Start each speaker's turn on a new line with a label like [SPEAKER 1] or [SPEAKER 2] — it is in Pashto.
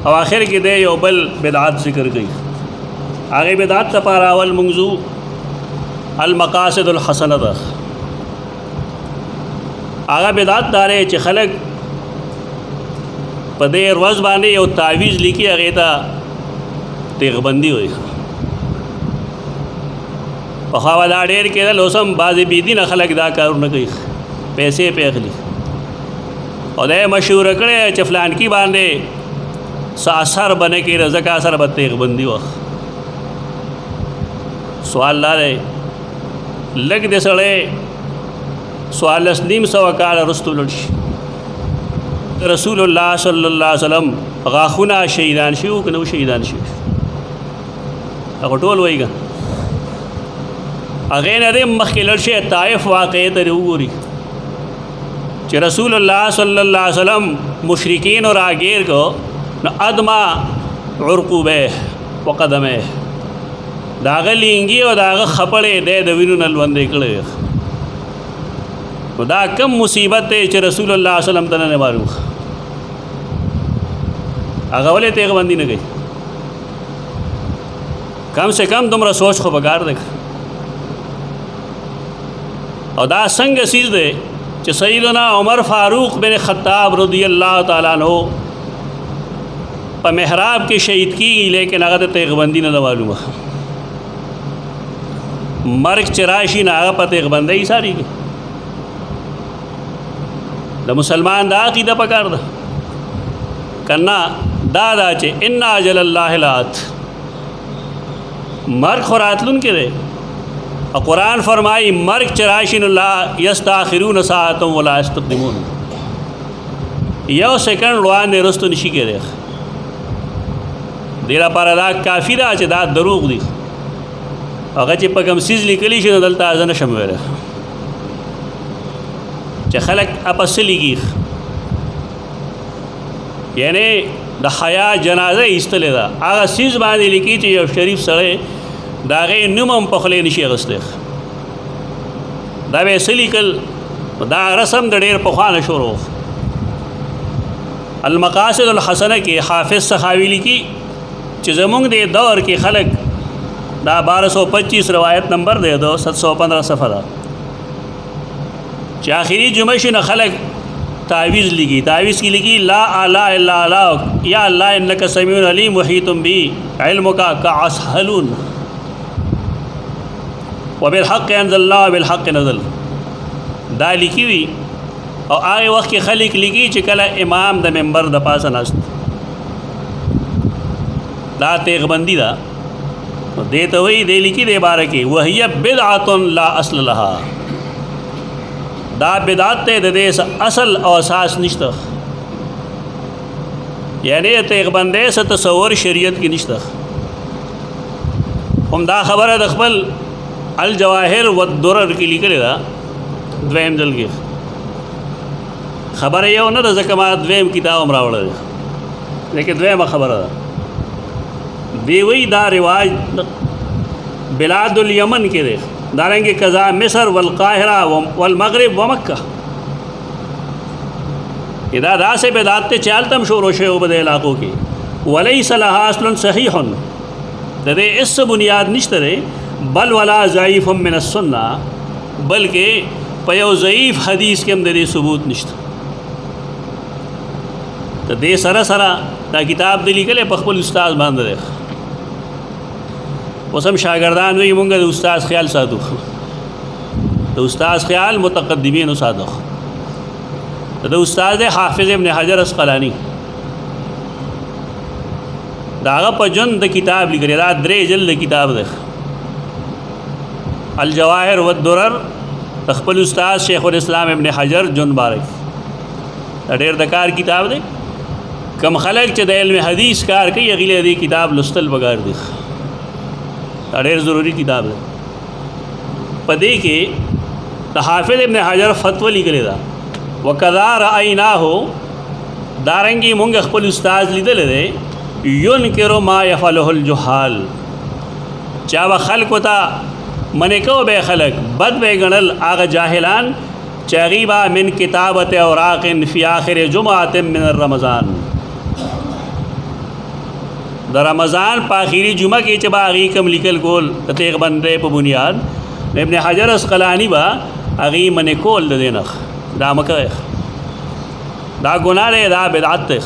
[SPEAKER 1] او آخر کې د یو بل بدعت ذکر کوي. هغه بدعت لپاره اول موضوع المقاصد الحسنه ده. هغه بدعت داره چې خلک په دې ورځ باندې یو تعویذ لیکي، هغه ته تیغبندي وایي. په خوا دا ډېر کېدل، اوس هم بعضې بېدینه خلک دا کارونه کوي، پیسې پې اخلي او دا یې مشهوره کړی چې فلانکي باندې څه اثر به نه کېږي، ځکه اثر به تیغبندي وخت. سوال دا دی لږ د سړی 1400 کاله وروسته ولاړ شي، رسول الله صلی الله علیه وسلم غاښونه شهیدان شوي که نه شهیدان شوي؟ هغه ټول وایي که هغې نه دی مخکې لاړ شي طایف واقعې ته وګوري چې رسول الله صلی الله علیه وسلم مشرکینو راګیر کو نو ادما عرقوبه وقدمه د هغه لینګي او د هغه خپړې دی د وینو نه لوندې کړی. نو دا کم مصیبت دی چې رسول الله صلی الله علیه وسلم ته نه معلوم، هغه ولې تیغبندي نه کوي؟ کم سے کم دومره سوچ خو پکار دی. او دا څنګه سیز دی چې سیدنا عمر فاروق بن خطاب رضی الله تعالی عنہ په محراب کې شهید کیږي، لیکن هغه ته تیغبندي نه معلومه. مرګ چې راشي نه هغه په تیغبندۍ سارېږي. د مسلمان دا عقیده پکار ده کنا دا چې ان اجل الله لات، مرګ خو راتلونکی دی. قرآن فرمائی مرگ چراشن لا یستاخرون ساعتا ولا یستقدمون، یو سیکنڈ روان دی رستو نشی کے دیکھ دیرا پارا دا کافی دا چې دا دروغ دی. هغه چې په کوم څیز لیکلی شي نو دلته زه نشم ویلی چې خلک اپس لیکي، یعنی د حیا جنازه ایستلې ده، هغه څیز باندې لیکي چې یو شریف سړی دا غي نوم هم په خلې نشي اغستې. دا به سلیکل دا رسم د ډېر پخوانه شروع. المقاصد الحسنه کې حافظ سخاوي لیکي چې زمونږ د دور کې خلک دا 1225 روایت نمبر دی، 715 صفحه ده، چې آخري جمعه شي نه خلک تعویذ لیکي. تعویذ کې لیکي لا اله الا الله یا الله انک سمیع علیم محیط بی علمک کعسهلون وبالحق انزل الله وبالحق نزل. دا لیکي وي او هغه وخت کې خلک لیکي چې کله امام د منبر د پاسه ناست دا تیغبندي ده. دې ته وایي دی لیکي د باره کې وهي بدعة لا اصل لها، دا بدعت ته د دې اصل او اساس نشته، یعنی تیغبندۍ څه تصور شریعت کې نشته. هم دا خبره د خپل الجواهر والدرر کې لیکلې ده، دویم ځل کې خبره یو نه ده، ځکه ما دویم کتاب هم راوړی دی، لیکن دویمه خبره ده. دی وی دا رواج بلاد الیمن کې دی، دارنګه قضا مصر والقاهره والمغرب ومکه. ادا داسې بدعت ته چالتم شروع شوی په دې علاقو کې، ولیس لها اصل صحیح، د دې اس بنیاد نشته دی، بل ولا ضعیف من السنه، بلکې په یو ضعیف حدیث کې هم د دې ثبوت نشته. ته دې سره سره دا کتاب دی لیکلی په خپل استاد باندې دی. اوس هم شاګردان وایي مونږ د استاد خیال ساتو، د استاد خیال متقدمینو ساتو. د استاد حافظ ابن حجر اسقلانی دا هغه په جون د کتاب لیکلی، دا 3 جلد کتاب دی الجواهر والدرر، خپل استاد شیخ الاسلام ابن حجر جون بارک. دا ډېر د کار کتاب دی. کم خلک چې د علم حدیث کار کوي هغې له دې کتاب لوستل پکار دی. دا ډېر ضروري کتاب دی. په دې کې د حافظ ابن حجر فتوه لیکلې ده، وکذا رأیناه، دارنګې مونږ خپل استاد لیدلی دی، ینکر ما یفعله الجهال، چا به خلکو ته منې کو به خلک بد به ګڼل هغه جاهلان چې هغې به من کتابت اوراق فی آخر جمعة من رمضان، د رمضان په آخري جمعه کې چې به هغې کوم لیکل کول د تیغ بندۍ په بنیاد ابن حجر اسقلانی به هغې منې کول د دې نه دا مه کوئ دا ګناه دی دا بدعت دی